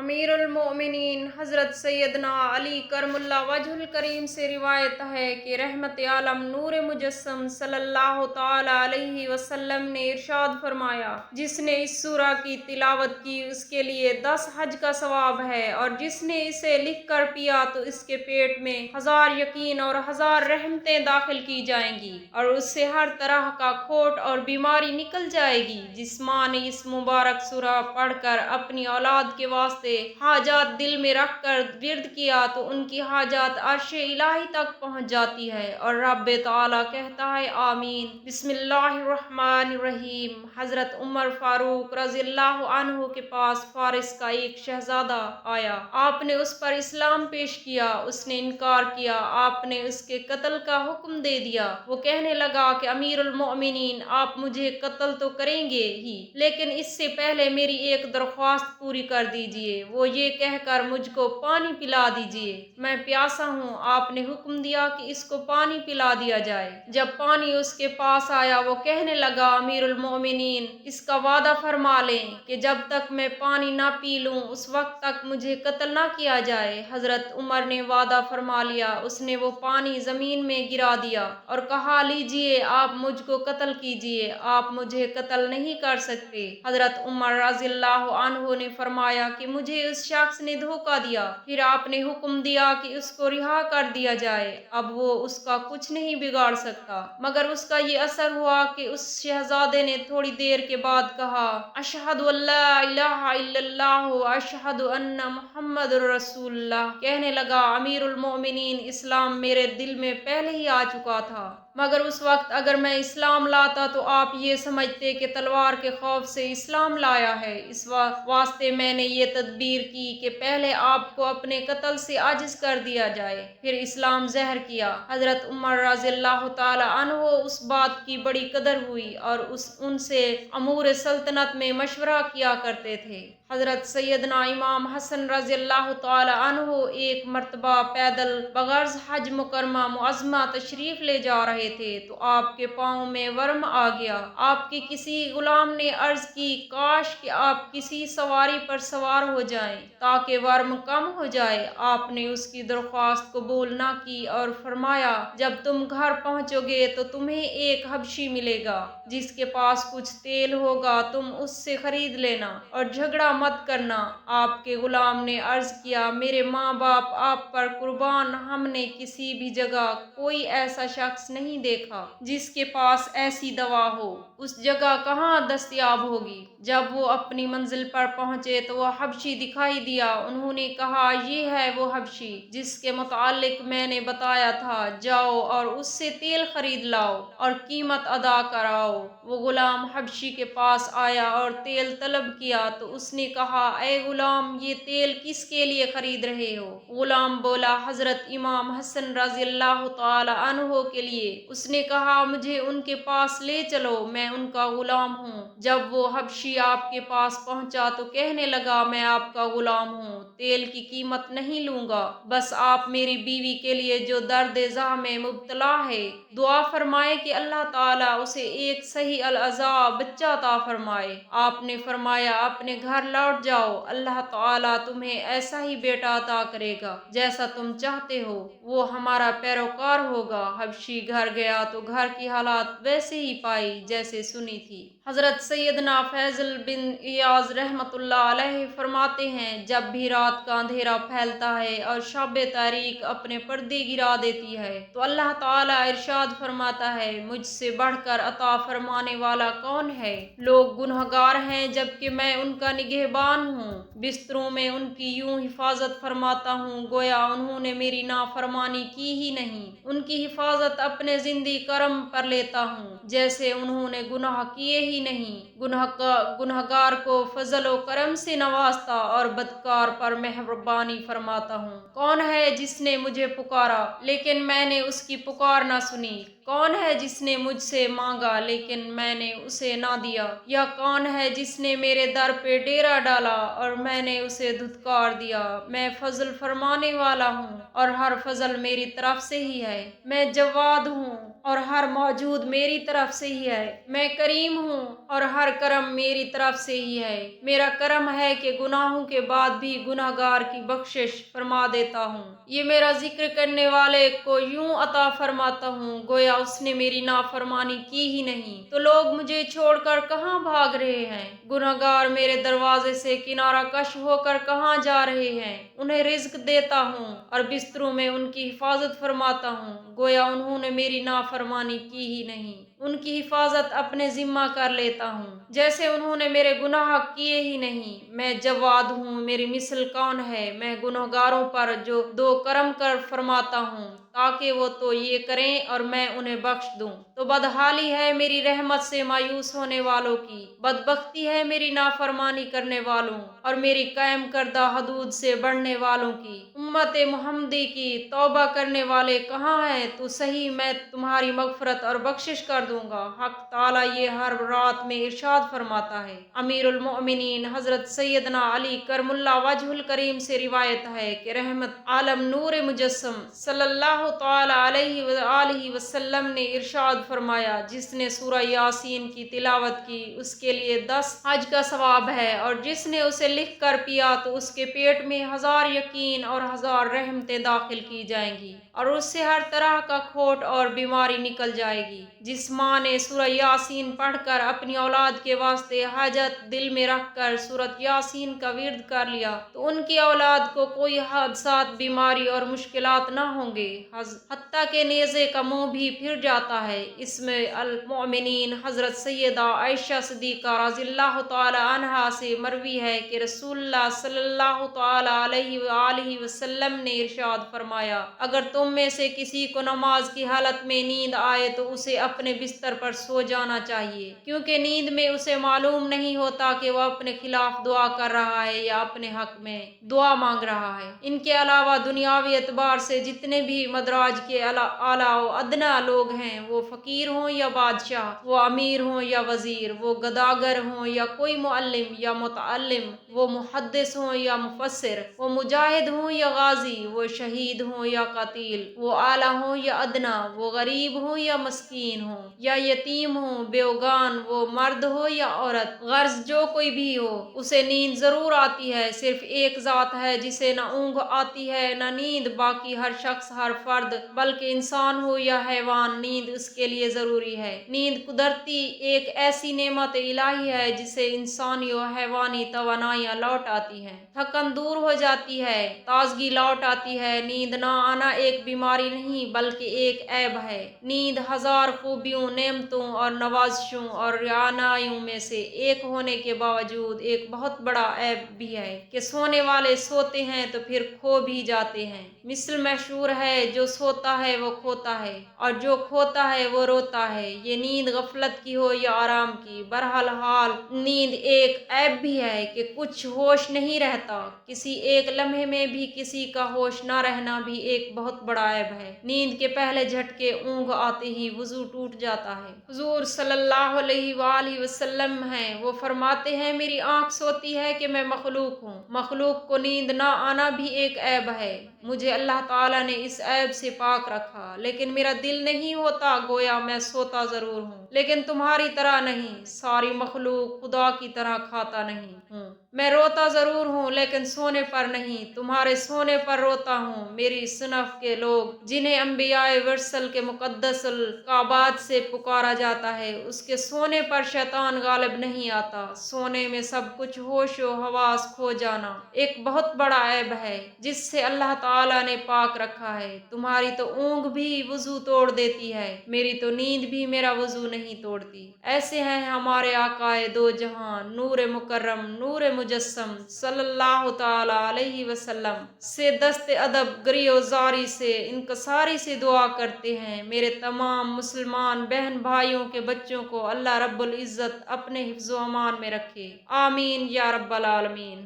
امیر المومنین حضرت سیدنا علی کرم اللہ وجہ الکریم سے روایت ہے کہ رحمت عالم نور مجسم صلی اللہ تعالی علیہ وسلم نے ارشاد فرمایا، جس نے اس سورہ کی تلاوت کی اس کے لیے 10 حج کا ثواب ہے، اور جس نے اسے لکھ کر پیا تو اس کے پیٹ میں 1000 یقین اور 1000 رحمتیں داخل کی جائیں گی، اور اس سے ہر طرح کا کھوٹ اور بیماری نکل جائے گی۔ جس ماں نے اس مبارک سورہ پڑھ کر اپنی اولاد کے واسطے حاجات دل میں رکھ کر ورد کیا تو ان کی حاجات عرش الہی تک پہنچ جاتی ہے، اور رب تعالی کہتا ہے آمین۔ بسم اللہ الرحمن الرحیم۔ حضرت عمر فاروق رضی اللہ عنہ کے پاس فارس کا ایک شہزادہ آیا، آپ نے اس پر اسلام پیش کیا، اس نے انکار کیا، آپ نے اس کے قتل کا حکم دے دیا۔ وہ کہنے لگا کہ امیر المؤمنین، آپ مجھے قتل تو کریں گے ہی، لیکن اس سے پہلے میری ایک درخواست پوری کر دیجئے، وہ یہ کہہ کر مجھ کو پانی پلا دیجئے، میں پیاسا ہوں۔ آپ نے حکم دیا کہ اس کو پانی پلا دیا جائے۔ جب پانی اس کے پاس آیا، وہ کہنے لگا امیر المؤمنین، اس کا وعدہ فرما لیں کہ جب تک میں پانی نہ پی لوں اس وقت تک مجھے قتل نہ کیا جائے۔ حضرت عمر نے وعدہ فرما لیا۔ اس نے وہ پانی زمین میں گرا دیا اور کہا لیجئے، آپ مجھ کو قتل کیجئے، آپ مجھے قتل نہیں کر سکتے۔ حضرت عمر رضی اللہ عنہ نے فرمایا کہ مجھے اس شخص نے دھوکہ دیا۔ پھر آپ نے حکم دیا کہ اس کو رہا کر دیا جائے، اب وہ اس کا کچھ نہیں بگاڑ سکتا۔ مگر اس کا یہ اثر ہوا کہ اس شہزادے نے تھوڑی دیر کے بعد کہا، اشہد ان لا الہ الا اللہ و اشہد ان محمد رسول اللہ۔ کہنے لگا امیر المؤمنین، اسلام میرے دل میں پہلے ہی آ چکا تھا، مگر اس وقت اگر میں اسلام لاتا تو آپ یہ سمجھتے کہ تلوار کے خوف سے اسلام لایا ہے، اس واسطے میں نے یہ تدبیر کی کہ پہلے آپ کو اپنے قتل سے عاجز کر دیا جائے، پھر اسلام ظاہر کیا۔ حضرت عمر رضی اللہ تعالی عنہ اس بات کی بڑی قدر ہوئی اور ان سے امور سلطنت میں مشورہ کیا کرتے تھے۔ حضرت سیدنا امام حسن رضی اللہ تعالی عنہ ایک مرتبہ پیدل بغرض حج مکرمہ معظمہ تشریف لے جا رہے تھے تو آپ کے پاؤں میں ورم آ گیا۔ آپ کے کسی غلام نے عرض کی، کاش کہ آپ کسی سواری پر سوار ہو جائیں تاکہ ورم کم ہو جائے۔ آپ نے اس کی درخواست قبول نہ کی اور فرمایا، جب تم گھر پہنچو گے تو تمہیں ایک حبشی ملے گا جس کے پاس کچھ تیل ہوگا، تم اس سے خرید لینا اور جھگڑا مت کرنا۔ آپ کے غلام نے عرض کیا، میرے ماں باپ آپ پر قربان، ہم نے کسی بھی جگہ کوئی ایسا شخص نہیں دیکھا جس کے پاس ایسی دوا ہو، اس جگہ کہاں دستیاب ہوگی۔ جب وہ اپنی منزل پر پہنچے تو وہ حبشی دکھائی دیا۔ انہوں نے کہا، یہ ہے وہ حبشی جس کے متعلق میں نے بتایا تھا، جاؤ اور اس سے تیل خرید لاؤ اور قیمت ادا کراؤ۔ وہ غلام حبشی کے پاس آیا اور تیل طلب کیا تو اس نے کہا، اے غلام، یہ تیل کس کے لیے خرید رہے ہو؟ غلام بولا، حضرت امام حسن رضی اللہ تعالی عنہ کے لیے۔ اس نے کہا، مجھے ان کے پاس لے چلو، میں ان کا غلام ہوں۔ جب وہ حبشی آپ کے پاس پہنچا تو کہنے لگا، میں آپ کا غلام ہوں، تیل کی قیمت نہیں لوں گا، بس آپ میری بیوی کے لیے جو درد ذہ میں مبتلا ہے دعا فرمائے کہ اللہ تعالیٰ اسے ایک صحیح العزا بچہ عطا فرمائے۔ آپ نے فرمایا، اپنے گھر لوٹ جاؤ، اللہ تعالیٰ تمہیں ایسا ہی بیٹا عطا کرے گا جیسا تم چاہتے ہو، وہ ہمارا پیروکار ہوگا۔ حبشی گھر گیا تو گھر کی حالات ویسے ہی پائی جیسے سنی تھی۔ حضرت سیدنا فیضل بن ایاز رحمۃ اللہ علیہ فرماتے ہیں، جب بھی رات کا اندھیرا پھیلتا ہے اور شب تاریک اپنے پردے گرا دیتی ہے تو اللہ تعالیٰ ارشاد فرماتا ہے، مجھ سے بڑھ کر عطا فرمانے والا کون ہے؟ لوگ گنہگار ہیں جبکہ میں ان کا نگہبان ہوں، بستروں میں ان کی یوں حفاظت فرماتا ہوں گویا انہوں نے میری نافرمانی کی ہی نہیں، ان کی حفاظت اپنے زندی کرم پر لیتا ہوں جیسے انہوں نے گناہ کیے ہی نہیں۔ گنہگار کو فضل و کرم سے نوازتا اور بدکار پر مہربانی فرماتا ہوں۔ کون ہے جس نے مجھے پکارا لیکن میں نے اس کی پکار نہ سنی؟ کون ہے جس نے مجھ سے مانگا لیکن میں نے اسے نہ دیا؟ یا کون ہے جس نے میرے در پہ ڈیرا ڈالا اور میں نے اسے دھتکار دیا؟ میں فضل فرمانے والا ہوں اور ہر فضل میری طرف سے ہی ہے۔ میں جواد ہوں اور ہر موجود میری طرف سے ہی ہے۔ میں کریم ہوں اور ہر کرم میری طرف سے ہی ہے۔ میرا کرم ہے کہ گناہوں کے بعد بھی گناہگار کی بخشش فرما دیتا ہوں۔ یہ میرا ذکر کرنے والے کو یوں عطا فرماتا ہوں گویا اس نے میری نافرمانی کی ہی نہیں۔ تو لوگ مجھے چھوڑ کر کہاں بھاگ رہے ہیں؟ گناہگار میرے دروازے سے کنارہ کش ہو کر کہاں جا رہے ہیں؟ انہیں رزق دیتا ہوں اور بستروں میں ان کی حفاظت فرماتا ہوں گویا انہوں نے میری نافرمانی کی ہی نہیں۔ ان کی حفاظت اپنے ذمہ کر لیتا ہوں جیسے انہوں نے میرے گناہ کیے ہی نہیں۔ میں جواد ہوں، میری مثل کون ہے؟ میں گناہگاروں پر جو دو کرم کر فرماتا ہوں تاکہ وہ تو یہ کریں اور میں انہیں بخش دوں۔ تو بدحالی ہے میری رحمت سے مایوس ہونے والوں کی، بدبختی ہے میری نافرمانی کرنے والوں اور میری قائم کردہ حدود سے بڑھنے والوں کی۔ امت محمدی کی توبہ کرنے والے کہاں ہیں؟ تو صحیح میں تمہاری مغفرت اور بخشش کر دوں گا۔ حق تعالیٰ یہ ہر رات میں ارشاد فرماتا ہے۔ امیر المؤمنین حضرت سیدنا علی کرم اللہ وجہ الکریم سے روایت ہے کہ رحمت عالم نور مجسم صلی اللہ تعالی علیہ وآلہ وسلم نے ارشاد فرمایا، جس نے سورہ یاسین کی تلاوت کی اس کے لیے 10 حج کا ثواب ہے، اور جس نے اسے لکھ کر پیا تو اس کے پیٹ میں 1000 یقین اور 1000 رحمتیں داخل کی جائیں گی اور اس سے ہر طرح کا کھوٹ اور بیماری نکل جائے گی۔ جس ماں نے سورہ یاسین پڑھ کر اپنی اولاد کے واسطے حاجت دل میں رکھ کر سورۃ یاسین کا ورد کر لیا تو ان کی اولاد کو کوئی حادثات، بیماری اور مشکلات نہ ہوں گے، حتیٰ کہ نیزے کا منہ بھی پھر جاتا ہے۔ اس میں المؤمنین حضرت سیدہ عائشہ صدیقہ رضی اللہ تعالی عنہا سے مروی ہے کہ رسول اللہ صلی اللہ تعالی علیہ وآلہ وسلم نے ارشاد فرمایا، اگر تم میں سے کسی کو نماز کی حالت میں نیند آئے تو اسے اپنے بستر پر سو جانا چاہیے، کیونکہ نیند میں اسے معلوم نہیں ہوتا کہ وہ اپنے خلاف دعا کر رہا ہے یا اپنے حق میں دعا مانگ رہا ہے۔ ان کے علاوہ دنیاوی اعتبار سے جتنے بھی مدراج کے اعلیٰ و ادنا لوگ ہیں، وہ فقیر ہوں یا بادشاہ، وہ امیر ہوں یا وزیر، وہ گداگر ہوں یا کوئی معلم یا متعلم، وہ محدث ہوں یا مفسر، وہ مجاہد ہوں یا غازی، وہ شہید ہوں یا قتیل، وہ اعلیٰ ہوں یا ادنا، وہ غریب ہوں یا مسکین ہوں یا یتیم ہوں، بیوگان، وہ مرد ہو یا عورت، غرض جو کوئی بھی ہو، اسے نیند ضرور آتی ہے۔ صرف ایک ذات ہے جسے نہ اونگ آتی ہے نہ نیند، باقی ہر شخص، ہر فرد، بلکہ انسان ہو یا حیوان، نیند اس کے لیے ضروری ہے۔ نیند قدرتی ایک ایسی نعمت الہی ہے جس سے انسانی و حیوانی توانائیاں لوٹ آتی ہیں، تھکن دور ہو جاتی ہے، تازگی لوٹ آتی ہے۔ نیند نہ آنا ایک بیماری نہیں بلکہ ایک عیب ہے۔ نیند 1000 خوبیوں، نعمتوں اور نوازشوں اور رعنائیوں میں سے ایک ہونے کے باوجود ایک بہت بڑا عیب بھی ہے کہ سونے والے سوتے ہیں تو پھر کھو بھی جاتے ہیں۔ مثل مشہور ہے، جو سوتا ہے وہ کھوتا ہے اور جو کھوتا ہے وہ روتا ہے۔ یہ نیند غفلت کی ہو یا آرام کی، بہرحال نیند ایک عیب بھی ہے کہ کچھ ہوش نہیں رہتا۔ کسی ایک لمحے میں بھی کسی کا ہوش نہ رہنا بھی ایک بہت بڑا عیب ہے۔ نیند کے پہلے جھٹکے اونگ آتے ہی وضو ٹوٹ جاتا ہے۔ حضور صلی اللہ علیہ وآلہ وسلم ہیں، وہ فرماتے ہیں، میری آنکھ سوتی ہے کہ میں مخلوق ہوں، مخلوق کو نیند نہ آنا بھی ایک عیب ہے۔ مجھے اللہ تعالیٰ نے اس عیب سے پاک رکھا، لیکن میرا دل نہیں ہوتا، گویا میں سوتا ضرور ہوں لیکن تمہاری طرح نہیں، ساری مخلوق خدا کی طرح کھاتا نہیں ہوں۔ میں روتا ضرور ہوں لیکن سونے پر نہیں، تمہارے سونے پر روتا ہوں۔ میری صنف کے لوگ جنہیں انبیاء ورسل کے مقدس القعبات سے پکارا جاتا ہے، اس کے سونے پر شیطان غالب نہیں آتا۔ سونے میں سب کچھ ہوش و حواس کھو جانا ایک بہت بڑا عیب ہے جس سے اللہ تعالیٰ نے پاک رکھا ہے۔ تمہاری تو اونگ بھی وضو توڑ دیتی ہے، میری تو نیند بھی میرا وضو نہیں توڑتی۔ ایسے ہیں ہمارے آقا دو جہاں، نور مکرم، نور مجسم صلی اللہ تعالی علیہ وسلم سے دست ادب، گریہ زاری سے، انکساری سے دعا کرتے ہیں، میرے تمام مسلمان بہن بھائیوں کے بچوں کو اللہ رب العزت اپنے حفظ و امان میں رکھے، آمین یا رب العالمین۔